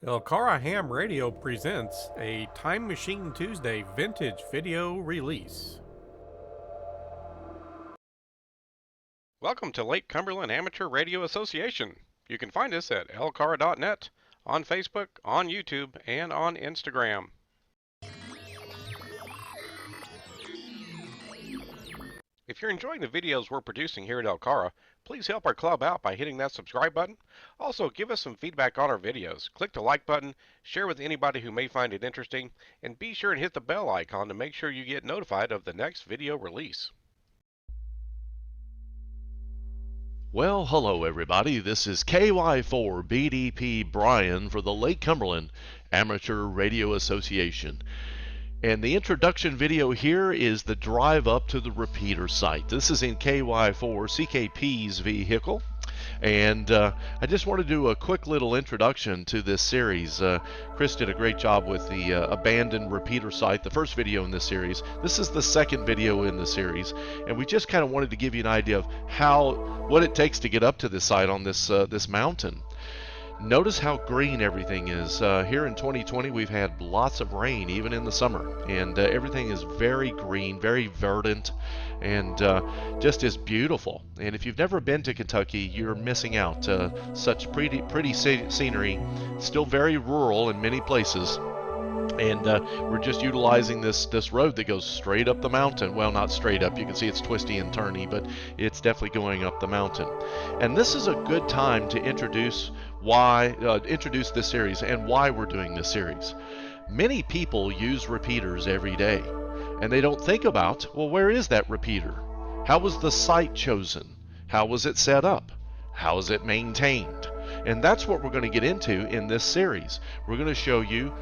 LCARA Ham Radio presents a Time Machine Tuesday vintage video release. Welcome to Lake Cumberland Amateur Radio Association. You can find us at LCARA.net, on Facebook, on YouTube, and on Instagram. If you're enjoying the videos we're producing here at LCARA, please help our club out by hitting that subscribe button. Also, give us some feedback on our videos. Click the like button, share with anybody who may find it interesting, and be sure to hit the bell icon to make sure you get notified of the next video release. Well, hello everybody. This is KY4BDP Brian for the Lake Cumberland Amateur Radio Association. And the introduction video here is the drive up to the repeater site. This is in KY4 CKP's vehicle. And I just want to do a quick little introduction to this series. Chris did a great job with the abandoned repeater site, the first video in this series. This is the second video in the series, and we just kind of wanted to give you an idea of what it takes to get up to this site on this this mountain. Notice how green everything is. Here in 2020 we've had lots of rain even in the summer, and everything is very green, very verdant, and just is beautiful. And if you've never been to Kentucky, you're missing out. Such pretty scenery, still very rural in many places. And we're just utilizing this road that goes straight up the mountain. Well, not straight up, you can see it's twisty and turny, but it's definitely going up the mountain. And this is a good time to introduce this series and why we're doing this series. Many people use repeaters every day, and they don't think about, well, where is that repeater? How was the site chosen? How was it set up? How is it maintained? And that's what we're going to get into in this series. We're going to show you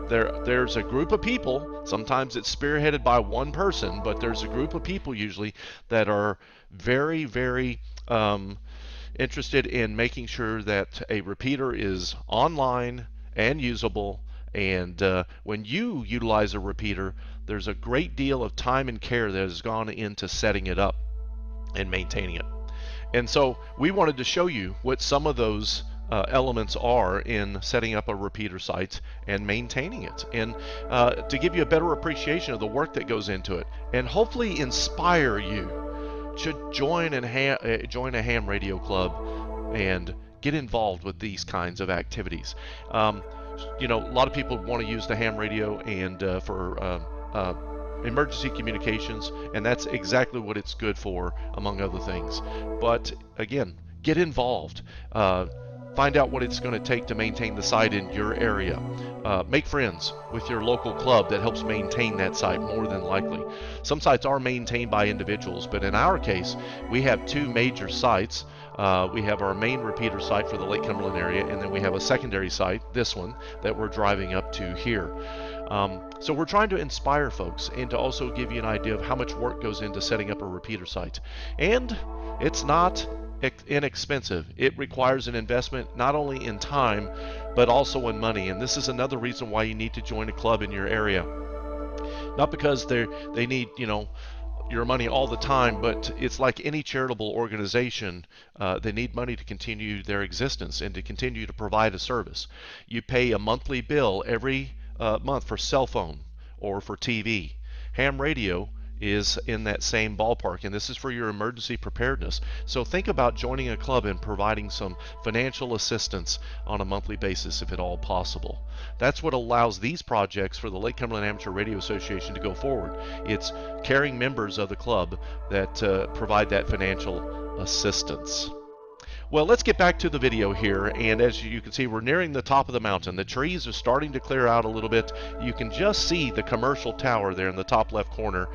there's a group of people. Sometimes it's spearheaded by one person, but there's a group of people usually that are very, very interested in making sure that a repeater is online and usable. And when you utilize a repeater, there's a great deal of time and care that has gone into setting it up and maintaining it. And so we wanted to show you what some of those elements are in setting up a repeater site and maintaining it, and to give you a better appreciation of the work that goes into it, and hopefully inspire you to join a ham radio club and get involved with these kinds of activities. You know, a lot of people want to use the ham radio and for emergency communications, and that's exactly what it's good for, among other things. But again, get involved. Find out what it's going to take to maintain the site in your area. Make friends with your local club that helps maintain that site more than likely. Some sites are maintained by individuals, but in our case, we have two major sites. We have our main repeater site for the Lake Cumberland area, and then we have a secondary site, this one, that we're driving up to here. So we're trying to inspire folks and to also give you an idea of how much work goes into setting up a repeater site. And it's not inexpensive. It requires an investment not only in time but also in money, and this is another reason why you need to join a club in your area. Not because they need, you know, your money all the time, but it's like any charitable organization. They need money to continue their existence and to continue to provide a service. You pay a monthly bill every month for cell phone or for TV. Ham radio is in that same ballpark, and this is for your emergency preparedness. So think about joining a club and providing some financial assistance on a monthly basis if at all possible. That's what allows these projects for the Lake Cumberland Amateur Radio Association to go forward. It's caring members of the club that provide that financial assistance. Well, let's get back to the video here, and as you can see, we're nearing the top of the mountain. The trees are starting to clear out a little bit. You can just see the commercial tower there in the top left corner,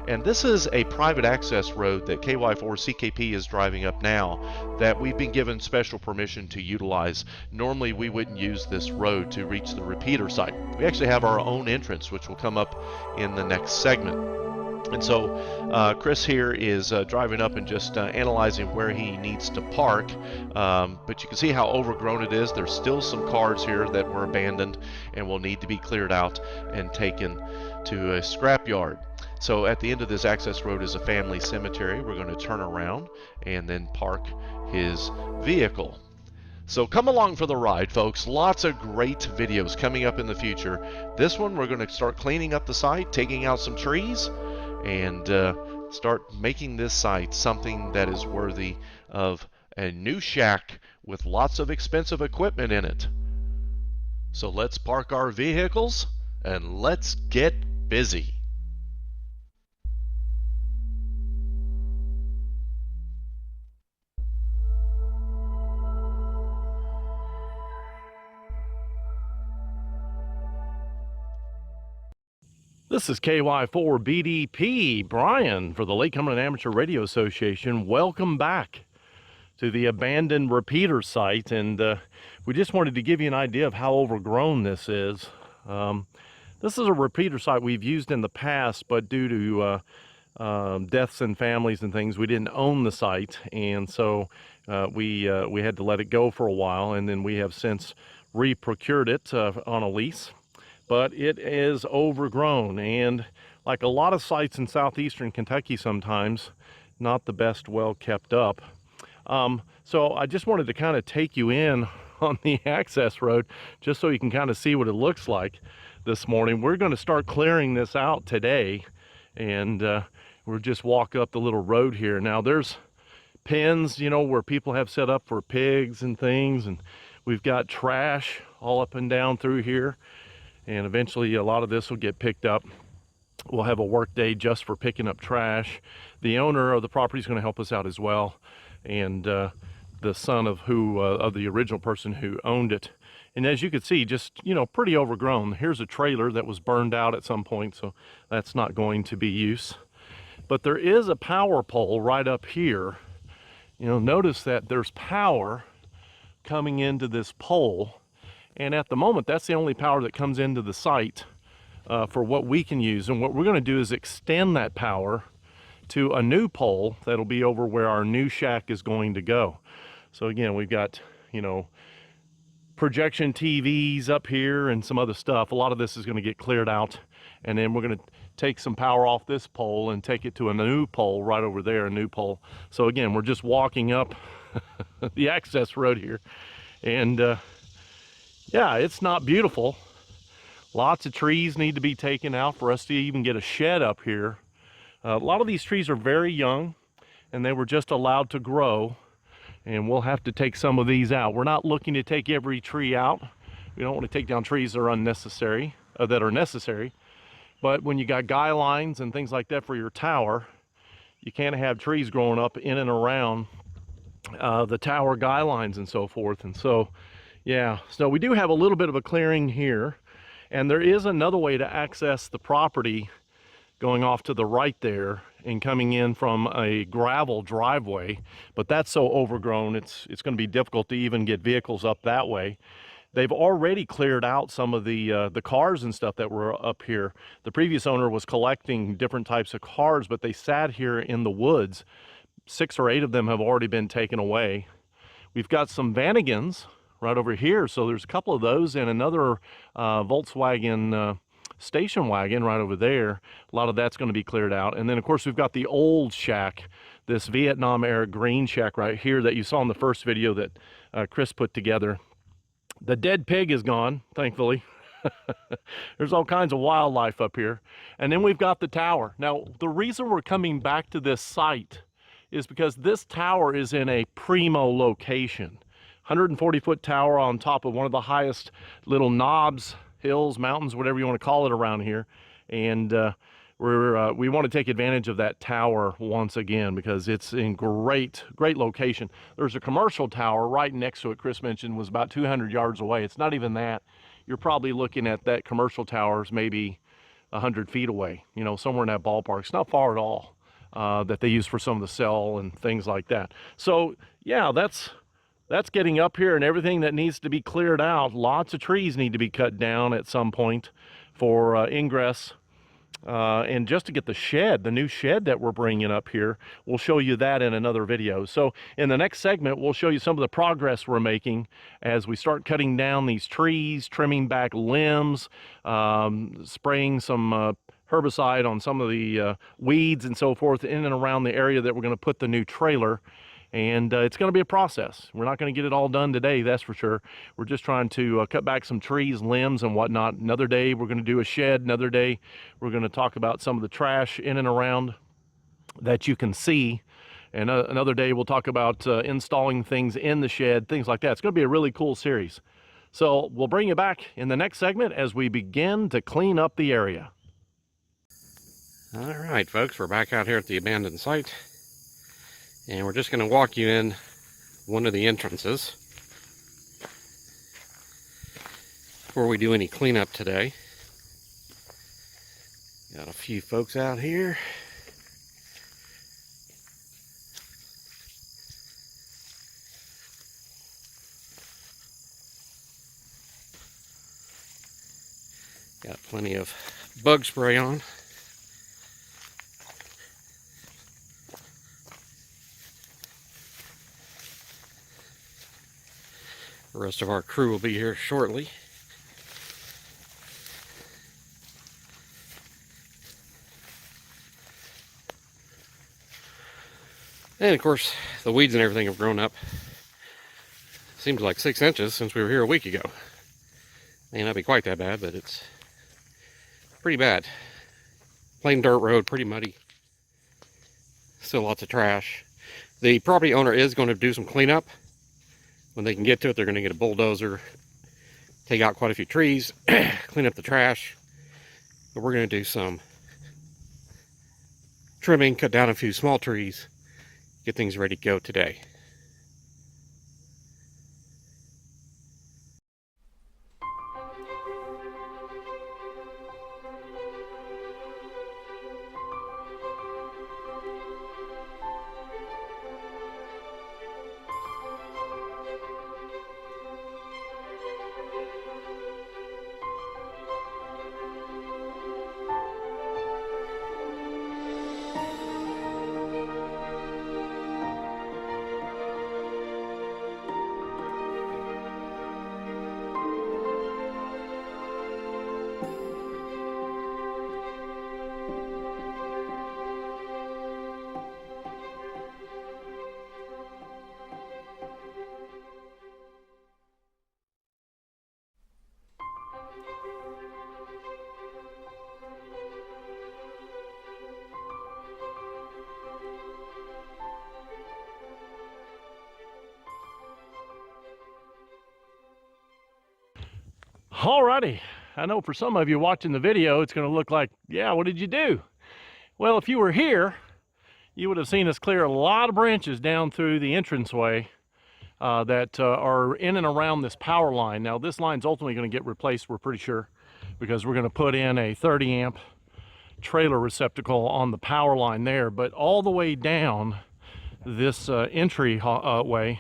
and this is a private access road that KY4CKP is driving up now that we've been given special permission to utilize. Normally we wouldn't use this road to reach the repeater site. We actually have our own entrance, which will come up in the next segment. And so Chris here is driving up and just analyzing where he needs to park. But you can see how overgrown it is. There's still some cars here that were abandoned and will need to be cleared out and taken to a scrapyard. So at the end of this access road is a family cemetery. We're going to turn around and then park his vehicle. So come along for the ride, folks. Lots of great videos coming up in the future. This one, we're going to start cleaning up the site, taking out some trees, and start making this site something that is worthy of a new shack with lots of expensive equipment in it. So let's park our vehicles and let's get busy. This is KY4BDP, Brian, for the Lake Cumberland Amateur Radio Association. Welcome back to the abandoned repeater site, and we just wanted to give you an idea of how overgrown this is. This is a repeater site we've used in the past, but due to deaths in families and things, we didn't own the site, and so we had to let it go for a while, and then we have since re-procured it on a lease. But it is overgrown, and like a lot of sites in southeastern Kentucky sometimes, not the best well kept up. So I just wanted to kind of take you in on the access road just so you can kind of see what it looks like this morning. We're going to start clearing this out today, and we'll just walk up the little road here. Now there's pens, you know, where people have set up for pigs and things, and we've got trash all up and down through here. And eventually a lot of this will get picked up. We'll have a work day just for picking up trash. The owner of the property is going to help us out as well, and the son of the original person who owned it. And as you can see, just, you know, pretty overgrown. Here's a trailer that was burned out at some point, so that's not going to be use. But there is a power pole right up here. You know, notice that there's power coming into this pole. And at the moment, that's the only power that comes into the site for what we can use. And what we're going to do is extend that power to a new pole that'll be over where our new shack is going to go. So again, we've got, you know, projection TVs up here and some other stuff. A lot of this is going to get cleared out. And then we're going to take some power off this pole and take it to a new pole right over there, a new pole. So again, we're just walking up the access road here. And yeah, it's not beautiful. Lots of trees need to be taken out for us to even get a shed up here. A lot of these trees are very young, and they were just allowed to grow, and we'll have to take some of these out. We're not looking to take every tree out. We don't want to take down trees that are unnecessary, that are necessary. But when you got guy lines and things like that for your tower, you can't have trees growing up in and around the tower guy lines and so forth. And so yeah, so we do have a little bit of a clearing here, and there is another way to access the property going off to the right there and coming in from a gravel driveway, but that's so overgrown it's going to be difficult to even get vehicles up that way. They've already cleared out some of the cars and stuff that were up here. The previous owner was collecting different types of cars, but they sat here in the woods. 6 or 8 of them have already been taken away. We've got some Vanagons right over here, so there's a couple of those, and another Volkswagen station wagon right over there. A lot of that's going to be cleared out. And then of course we've got the old shack, this Vietnam era green shack right here that you saw in the first video that Chris put together. The dead pig is gone, thankfully. There's all kinds of wildlife up here. And then we've got the tower. Now the reason we're coming back to this site is because this tower is in a primo location. 140-foot tower on top of one of the highest little knobs, hills, mountains, whatever you want to call it around here. And we want to take advantage of that tower once again because it's in great location. There's a commercial tower right next to it. Chris mentioned was about 200 yards away. It's not even that. You're probably looking at that commercial towers maybe 100 feet away, you know, somewhere in that ballpark. It's not far at all that they use for some of the cell and things like that. So yeah, that's getting up here, and everything that needs to be cleared out. Lots of trees need to be cut down at some point for ingress. And just to get the shed, the new shed that we're bringing up here, we'll show you that in another video. So in the next segment, we'll show you some of the progress we're making as we start cutting down these trees, trimming back limbs, spraying some herbicide on some of the weeds and so forth in and around the area that we're going to put the new trailer. And it's going to be a process. We're not going to get it all done today, that's for sure. We're just trying to cut back some trees, limbs, and whatnot. Another day, we're going to do a shed. Another day, we're going to talk about some of the trash in and around that you can see. And another day, we'll talk about installing things in the shed, things like that. It's going to be a really cool series. So we'll bring you back in the next segment as we begin to clean up the area. All right, folks, we're back out here at the abandoned site. And we're just going to walk you in one of the entrances before we do any cleanup today. Got a few folks out here. Got plenty of bug spray on. The rest of our crew will be here shortly. And of course, the weeds and everything have grown up. Seems like 6 inches since we were here a week ago. May not be quite that bad, but it's pretty bad. Plain dirt road, pretty muddy. Still lots of trash. The property owner is going to do some cleanup. When they can get to it, they're going to get a bulldozer, take out quite a few trees, clean up the trash. But we're going to do some trimming, cut down a few small trees, get things ready to go today. Alrighty, I know for some of you watching the video, it's going to look like, yeah, what did you do? Well, if you were here, you would have seen us clear a lot of branches down through the entranceway that are in and around this power line. Now, this line's ultimately going to get replaced, we're pretty sure, because we're going to put in a 30 amp trailer receptacle on the power line there. But all the way down this entry way,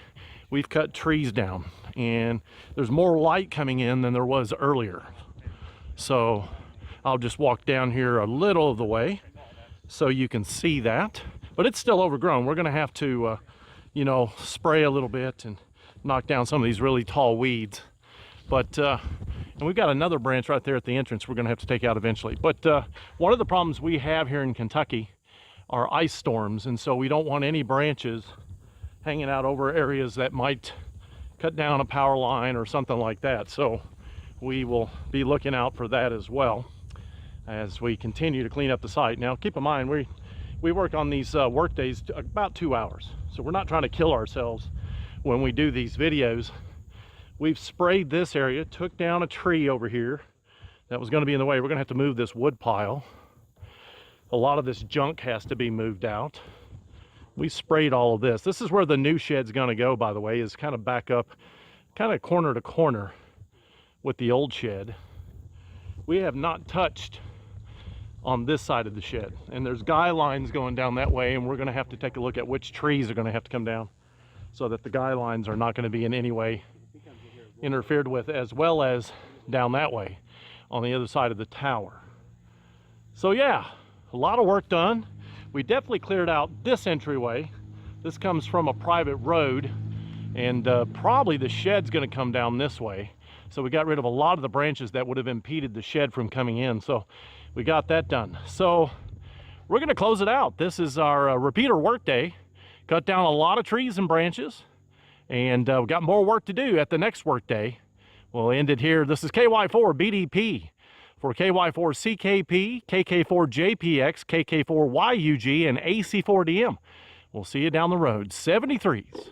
we've cut trees down. And there's more light coming in than there was earlier. So I'll just walk down here a little of the way so you can see that. But it's still overgrown. We're going to have to, you know, spray a little bit and knock down some of these really tall weeds. But, and we've got another branch right there at the entrance we're going to have to take out eventually. But one of the problems we have here in Kentucky are ice storms. And so we don't want any branches hanging out over areas that might cut down a power line or something like that. So we will be looking out for that as well as we continue to clean up the site. Now, keep in mind, we work on these work days about 2 hours. So we're not trying to kill ourselves when we do these videos. We've sprayed this area, took down a tree over here that was going to be in the way. We're going to have to move this wood pile. A lot of this junk has to be moved out. We sprayed all of this. This is where the new shed's going to go, by the way, is kind of back up, kind of corner to corner with the old shed. We have not touched on this side of the shed. And there's guy lines going down that way, and we're going to have to take a look at which trees are going to have to come down so that the guy lines are not going to be in any way interfered with, as well as down that way on the other side of the tower. So yeah, a lot of work done. We definitely cleared out this entryway. This comes from a private road, and probably the shed's going to come down this way. So we got rid of a lot of the branches that would have impeded the shed from coming in. So we got that done. So we're going to close it out. This is our repeater work day. cut down a lot of trees and branches, and we've got more work to do at the next work day. We'll end it here. This is KY4 BDP for KY4 CKP, KK4 JPX, KK4 YUG, and AC4DM. We'll see you down the road. 73s.